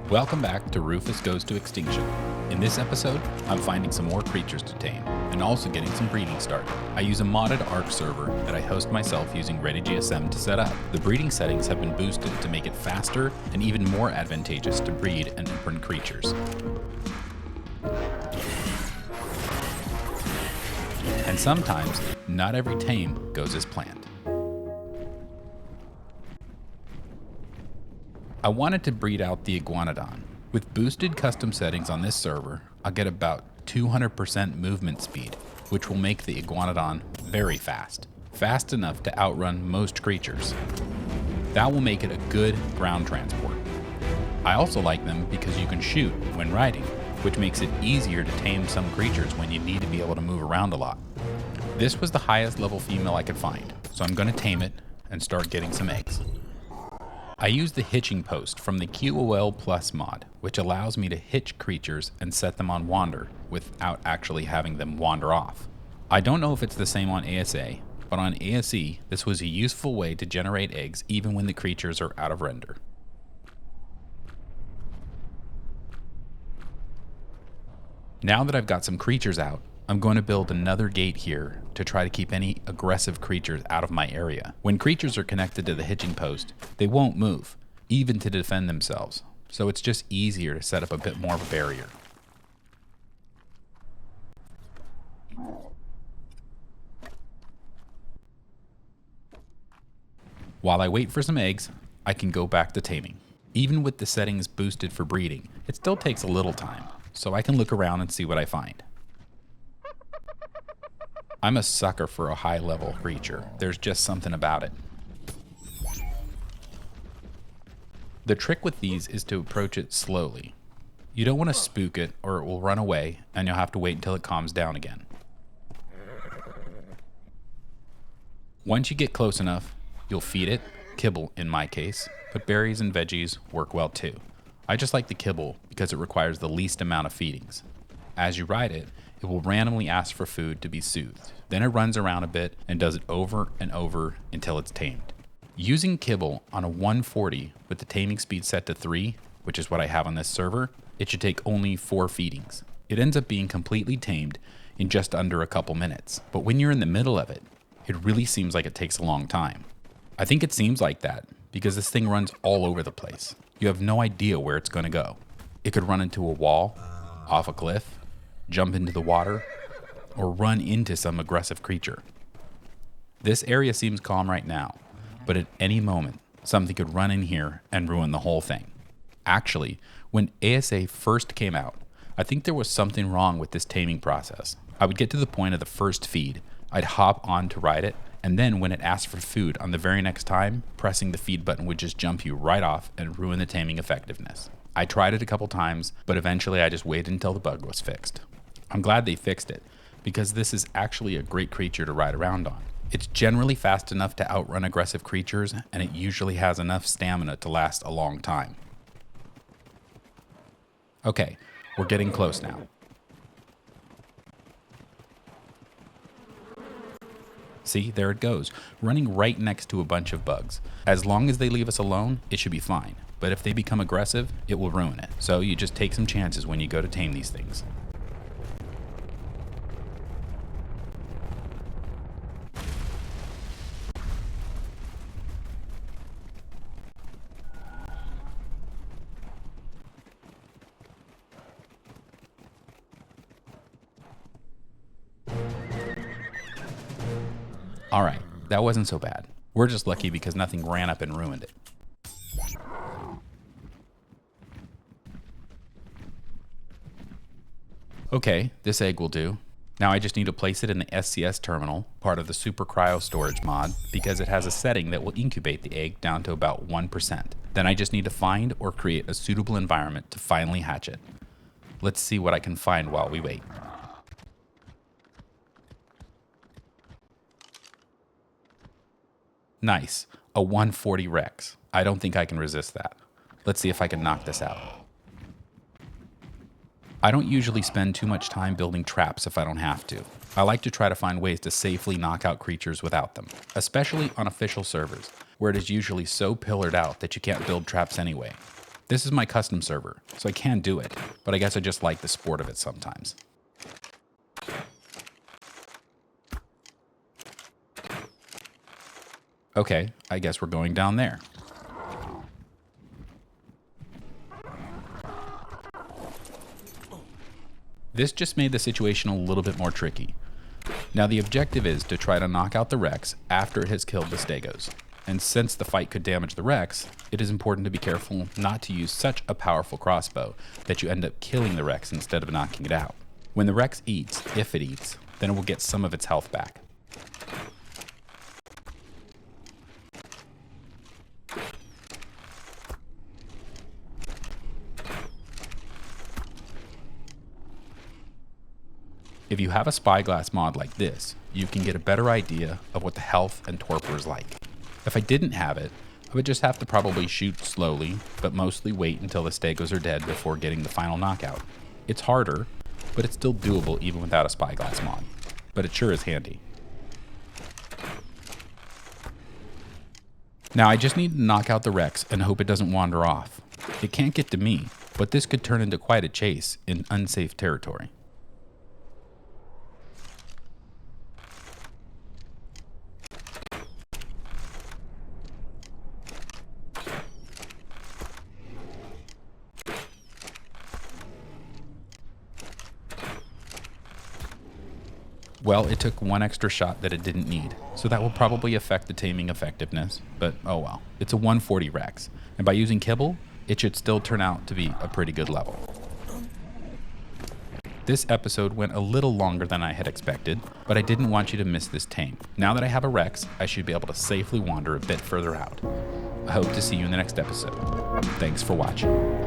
Welcome back to Rufus Goes to Extinction. In this episode, I'm finding some more creatures to tame, and also getting some breeding started. I use a modded ARK server that I host myself using ReadyGSM to set up. The breeding settings have been boosted to make it faster and even more advantageous to breed and imprint creatures. And sometimes, not every tame goes as planned. I wanted to breed out the iguanodon. With boosted custom settings on this server, I'll get about 200% movement speed, which will make the iguanodon very fast. Fast enough to outrun most creatures. That will make it a good ground transport. I also like them because you can shoot when riding, which makes it easier to tame some creatures when you need to be able to move around a lot. This was the highest level female I could find, so I'm going to tame it and start getting some eggs. I use the hitching post from the QOL Plus mod, which allows me to hitch creatures and set them on wander without actually having them wander off. I don't know if it's the same on ASA, but on ASE, this was a useful way to generate eggs even when the creatures are out of render. Now that I've got some creatures out, I'm going to build another gate here to try to keep any aggressive creatures out of my area. When creatures are connected to the hitching post, they won't move, even to defend themselves, so it's just easier to set up a bit more of a barrier. While I wait for some eggs, I can go back to taming. Even with the settings boosted for breeding, it still takes a little time, so I can look around and see what I find. I'm a sucker for a high-level creature. There's just something about it. The trick with these is to approach it slowly. You don't want to spook it or it will run away and you'll have to wait until it calms down again. Once you get close enough, you'll feed it, kibble in my case, but berries and veggies work well too. I just like the kibble because it requires the least amount of feedings. As you ride it, it will randomly ask for food to be soothed. Then it runs around a bit and does it over and over until it's tamed. Using kibble on a 140 with the taming speed set to 3, which is what I have on this server, it should take only 4 feedings. It ends up being completely tamed in just under a couple minutes. But when you're in the middle of it, it really seems like it takes a long time. I think it seems like that because this thing runs all over the place. You have no idea where it's going to go. It could run into a wall, off a cliff, jump into the water, or run into some aggressive creature. This area seems calm right now, but at any moment, something could run in here and ruin the whole thing. Actually, when ASA first came out, I think there was something wrong with this taming process. I would get to the point of the first feed, I'd hop on to ride it, and then when it asked for food on the very next time, pressing the feed button would just jump you right off and ruin the taming effectiveness. I tried it a couple times, but eventually I just waited until the bug was fixed. I'm glad they fixed it, because this is actually a great creature to ride around on. It's generally fast enough to outrun aggressive creatures, and it usually has enough stamina to last a long time. Okay, we're getting close now. See, there it goes, running right next to a bunch of bugs. As long as they leave us alone, it should be fine. But if they become aggressive, it will ruin it. So you just take some chances when you go to tame these things. Alright, that wasn't so bad. We're just lucky because nothing ran up and ruined it. Okay, this egg will do. Now I just need to place it in the SCS terminal, part of the Super Cryo Storage mod, because it has a setting that will incubate the egg down to about 1%. Then I just need to find or create a suitable environment to finally hatch it. Let's see what I can find while we wait. Nice, a 140 Rex. I don't think I can resist that. Let's see if I can knock this out. I don't usually spend too much time building traps if I don't have to. I like to try to find ways to safely knock out creatures without them, especially on official servers, where it is usually so pillared out that you can't build traps anyway. This is my custom server, so I can do it, but I guess I just like the sport of it sometimes. Okay, I guess we're going down there. This just made the situation a little bit more tricky. Now the objective is to try to knock out the Rex after it has killed the Stegos. And since the fight could damage the Rex, it is important to be careful not to use such a powerful crossbow that you end up killing the Rex instead of knocking it out. When the Rex eats, if it eats, then it will get some of its health back. If you have a spyglass mod like this, you can get a better idea of what the health and torpor is like. If I didn't have it, I would just have to probably shoot slowly, but mostly wait until the Stegos are dead before getting the final knockout. It's harder, but it's still doable even without a spyglass mod. But it sure is handy. Now I just need to knock out the Rex and hope it doesn't wander off. It can't get to me, but this could turn into quite a chase in unsafe territory. Well, it took one extra shot that it didn't need, so that will probably affect the taming effectiveness, but oh well. It's a 140 Rex, and by using kibble, it should still turn out to be a pretty good level. This episode went a little longer than I had expected, but I didn't want you to miss this tame. Now that I have a Rex, I should be able to safely wander a bit further out. I hope to see you in the next episode. Thanks for watching.